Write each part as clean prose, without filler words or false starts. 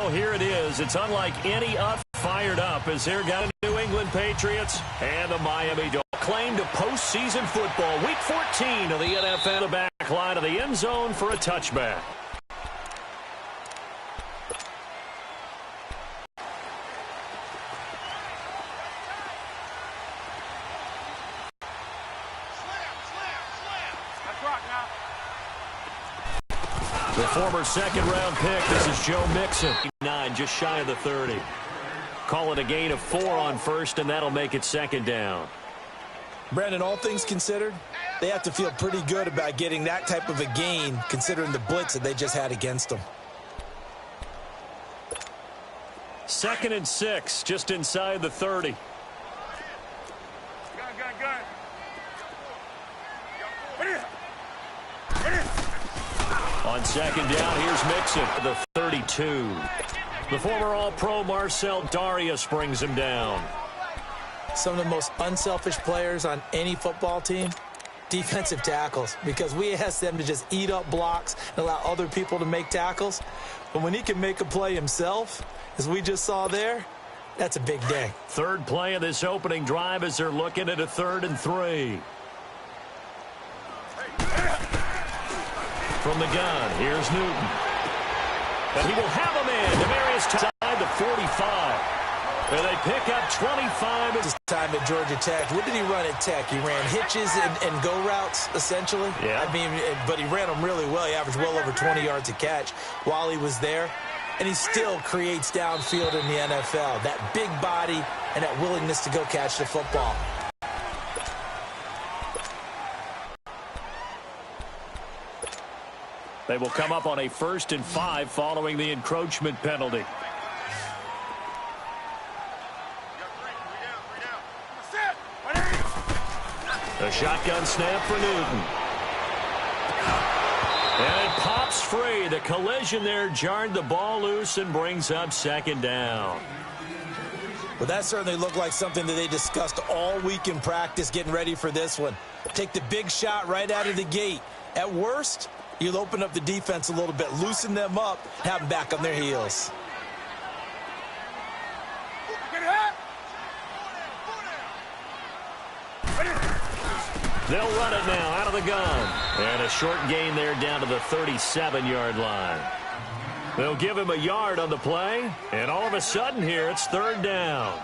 Oh, here it is. It's unlike any other. Fired up as they're got the New England Patriots and the Miami Dolphins. Claim to postseason football. Week 14 of the NFL. The back line of the end zone for a touchback. The former second-round pick. This is Joe Mixon. 9, just shy of the 30. Call it a gain of 4 on first, and that'll make it second down. Brandon, all things considered, they have to feel pretty good about getting that type of a gain, considering the blitz that they just had against them. 2nd and 6, just inside the 30. On second down, here's Mixon, the 32. The former All-Pro Marcel Darius brings him down. Some of the most unselfish players on any football team, defensive tackles, because we ask them to just eat up blocks and allow other people to make tackles. But when he can make a play himself, as we just saw there, that's a big day. Third play of this opening drive as they're looking at a 3rd and 3. From the gun, here's Newton. But he will have a man. Demarius tied to 45. And they pick up 25. His time at Georgia Tech. What did he run at Tech? He ran hitches and go routes, essentially. Yeah. I mean, but he ran them really well. He averaged well over 20 yards a catch while he was there. And he still creates downfield in the NFL. That big body and that willingness to go catch the football. They will come up on a 1st and 5 following the encroachment penalty. A shotgun snap for Newton. And it pops free. The collision there jarred the ball loose and brings up second down. Well, that certainly looked like something that they discussed all week in practice getting ready for this one. Take the big shot right out of the gate. At worst, you'll open up the defense a little bit, loosen them up, have them back on their heels. They'll run it now out of the gun. And a short gain there down to the 37-yard line. They'll give him a yard on the play. And all of a sudden here, it's 3rd down.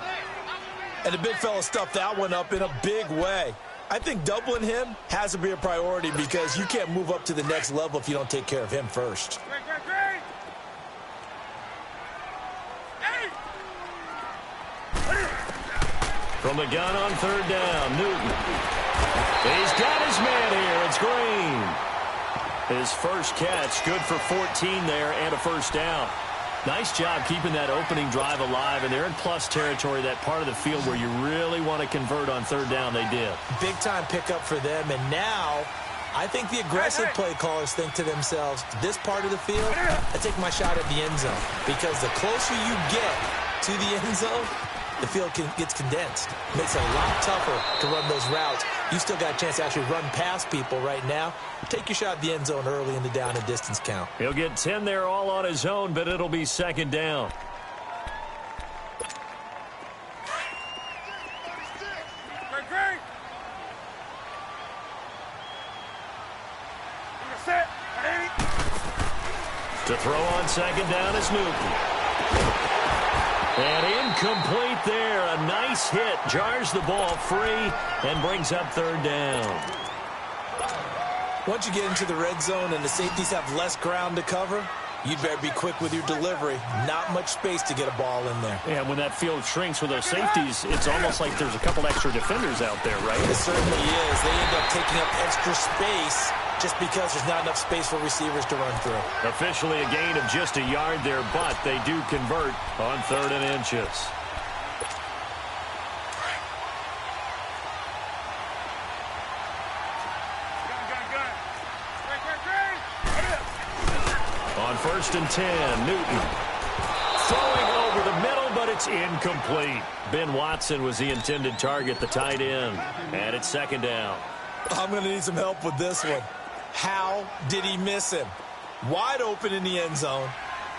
And the big fella stuffed that one up in a big way. I think doubling him has to be a priority because you can't move up to the next level if you don't take care of him first. From the gun on 3rd down, Newton. He's got his man here. It's Green. His first catch, good for 14 there and a 1st down. Nice job keeping that opening drive alive, and they're in plus territory, that part of the field where you really want to convert on 3rd down. They did. Big-time pickup for them, and now I think the aggressive play callers think to themselves, this part of the field, I take my shot at the end zone, because the closer you get to the end zone, the field gets condensed. Makes it a lot tougher to run those routes. You still got a chance to actually run past people right now. Take your shot at the end zone early in the down and distance count. He'll get 10 there all on his own, but it'll be second down. To throw on second down is Newton. And incomplete there. A nice hit. Jars the ball free and brings up 3rd down. Once you get into the red zone and the safeties have less ground to cover, you'd better be quick with your delivery. Not much space to get a ball in there. And when that field shrinks with those safeties, it's almost like there's a couple extra defenders out there, right? It certainly is. They end up taking up extra space just because there's not enough space for receivers to run through. Officially a gain of just a yard there, but they do convert on 3rd and inches. On 1st and 10, Newton throwing over the middle, but it's incomplete. Ben Watson was the intended target, the tight end, and it's second down. I'm going to need some help with this one. How did he miss him? Wide open in the end zone.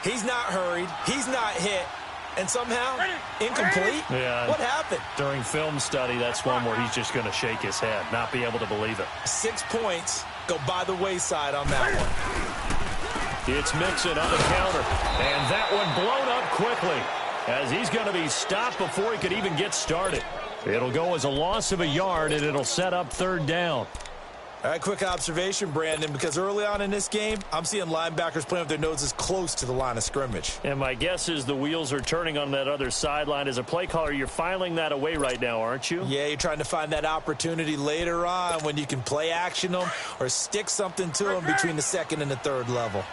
He's not hurried. He's not hit. And somehow, incomplete? Yeah. What happened? During film study, that's one where he's just going to shake his head, not be able to believe it. 6 points go by the wayside on that one. It's Mixon on the counter. And that one blown up quickly as he's going to be stopped before he could even get started. It'll go as a loss of a yard, and it'll set up 3rd down. All right, quick observation, Brandon, because early on in this game, I'm seeing linebackers playing with their noses close to the line of scrimmage. And my guess is the wheels are turning on that other sideline. As a play caller, you're filing that away right now, aren't you? Yeah, you're trying to find that opportunity later on when you can play action them or stick something to them between the 2nd and the 3rd level.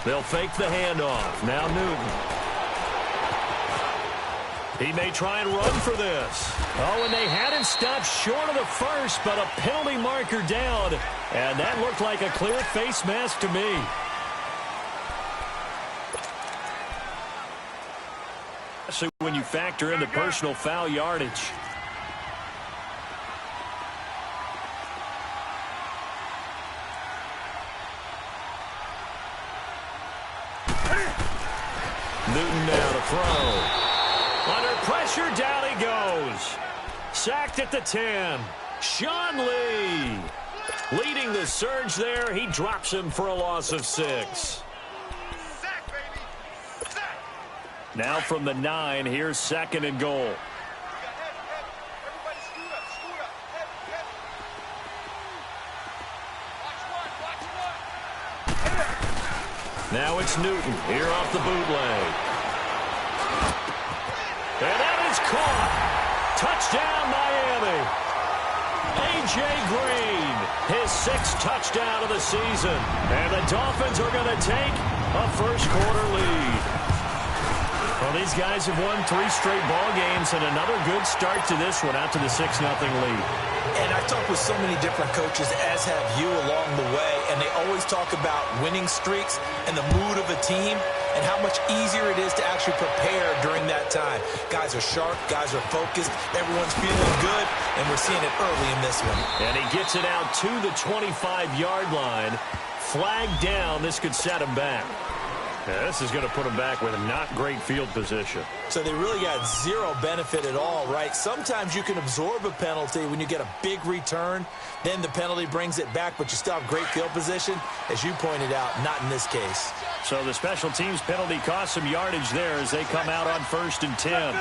They'll fake the handoff. Now Newton. He may try and run for this. Oh, and they had him stopped short of the first, but a penalty marker down. And that looked like a clear face mask to me. Especially when you factor in the personal foul yardage. Newton now to throw. Under pressure, down he goes. Sacked at the 10. Sean Lee leading the surge there. He drops him for a loss of 6. Now from the 9, here's 2nd and goal. Now it's Newton here off the bootleg. And that is caught. Touchdown, Miami. A.J. Green, his 6th touchdown of the season. And the Dolphins are going to take a first-quarter lead. Well, these guys have won 3 straight ball games and another good start to this one out to the 6-0 lead. And I've talked with so many different coaches, as have you, along the way, and they always talk about winning streaks and the mood of a team and how much easier it is to actually prepare during that time. Guys are sharp, guys are focused, everyone's feeling good, and we're seeing it early in this one. And he gets it out to the 25-yard line. Flag down. This could set him back. Yeah, this is going to put him back with a not great field position. So they really got 0 benefit at all, right? Sometimes you can absorb a penalty when you get a big return. Then the penalty brings it back, but you still have great field position. As you pointed out, not in this case. So the special teams penalty cost some yardage there as they come out on 1st and 10.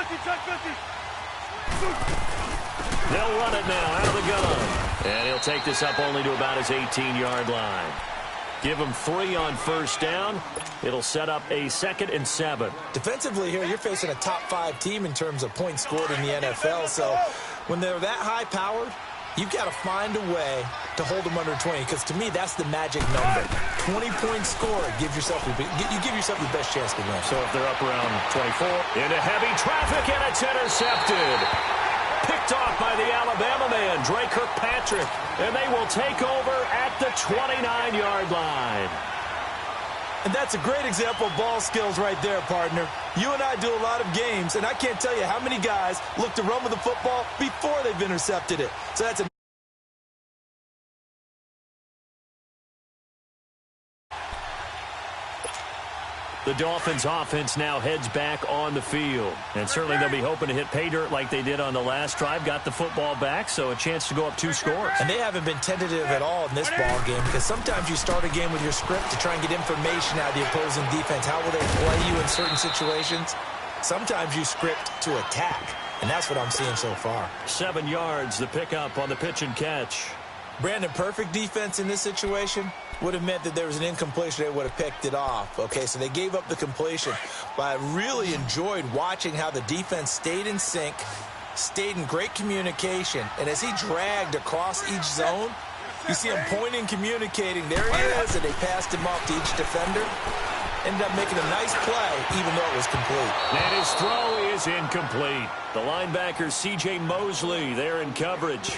They'll run it now out of the gun. And he'll take this up only to about his 18-yard line. Give him 3 on 1st down. It'll set up a 2nd and 7. Defensively here, you're facing a top 5 team in terms of points scored in the NFL. So when they're that high-powered, you've got to find a way to hold them under 20. Because to me, that's the magic number. 20-point score gives yourself you give yourself the best chance to win. So if they're up around 24, into heavy traffic, and it's intercepted. Picked off by the Alabama man, Dre Kirkpatrick. And they will take over at the 29-yard line. And that's a great example of ball skills right there, partner. You and I do a lot of games, and I can't tell you how many guys look to run with the football before they've intercepted it. So that's a The Dolphins offense now heads back on the field. And certainly they'll be hoping to hit pay dirt like they did on the last drive. Got the football back, so a chance to go up 2 scores. And they haven't been tentative at all in this ball game, because sometimes you start a game with your script to try and get information out of the opposing defense. How will they play you in certain situations? Sometimes you script to attack, and that's what I'm seeing so far. 7 yards, the pickup on the pitch and catch. Brandon, perfect defense in this situation would have meant that there was an incompletion. They would have picked it off. Okay, so they gave up the completion. But I really enjoyed watching how the defense stayed in sync, stayed in great communication. And as he dragged across each zone, you see him pointing, communicating. There he is, and they passed him off to each defender. Ended up making a nice play, even though it was complete. And his throw is incomplete. The linebacker, C.J. Mosley, there in coverage.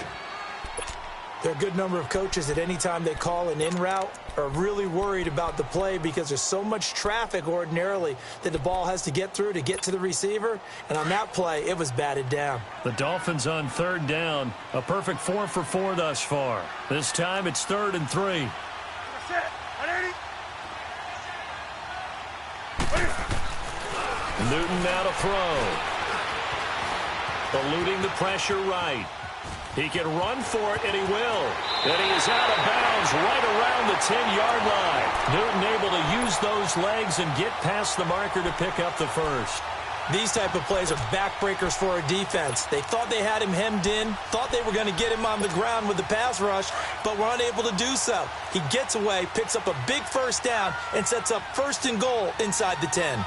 There are a good number of coaches at any time they call an in route are really worried about the play because there's so much traffic ordinarily that the ball has to get through to get to the receiver. And on that play, it was batted down. The Dolphins on third down. A perfect 4 for 4 thus far. This time it's 3rd and 3. Newton now to throw. Eluding the pressure right. He can run for it, and he will. And he is out of bounds right around the 10-yard line. Newton able to use those legs and get past the marker to pick up the first. These type of plays are backbreakers for a defense. They thought they had him hemmed in, thought they were going to get him on the ground with the pass rush, but were unable to do so. He gets away, picks up a big first down, and sets up 1st and goal inside the 10.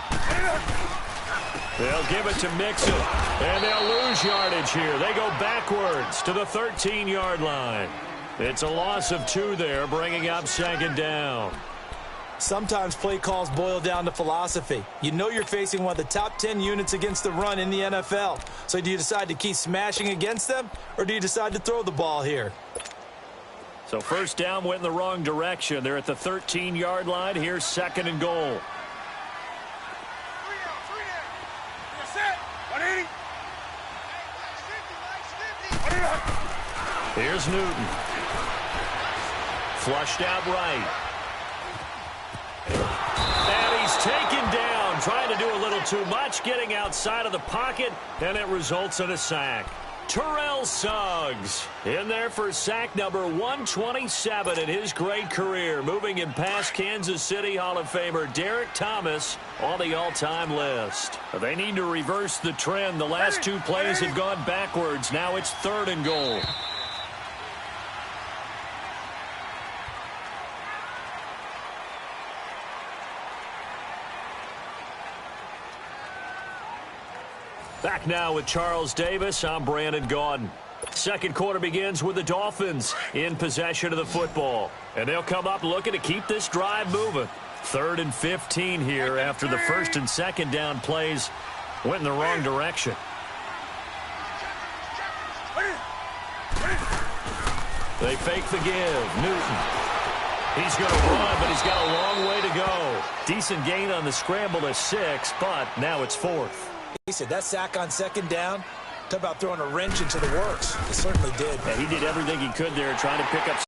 They'll give it to Mixon, and they'll lose yardage here. They go backwards to the 13-yard line. It's a loss of 2 there, bringing up 2nd down. Sometimes play calls boil down to philosophy. You know you're facing one of the top 10 units against the run in the NFL. So do you decide to keep smashing against them, or do you decide to throw the ball here? So first down went in the wrong direction. They're at the 13-yard line. Here's 2nd and goal. Here's Newton. Flushed out right. And he's taken down, trying to do a little too much, getting outside of the pocket, and it results in a sack. Terrell Suggs in there for sack number 127 in his great career, moving him past Kansas City Hall of Famer Derek Thomas on the all-time list. They need to reverse the trend. The last 2 plays have gone backwards. Now it's 3rd and goal. Back now with Charles Davis. I'm Brandon Gaudin. Second quarter begins with the Dolphins in possession of the football. And they'll come up looking to keep this drive moving. 3rd and 15 here after the 1st and 2nd down plays went in the wrong direction. They fake the give. Newton. He's going to run, but he's got a long way to go. Decent gain on the scramble to 6, but now it's 4th. He said that sack on 2nd down, talk about throwing a wrench into the works. It certainly did. Yeah, he did everything he could there trying to pick up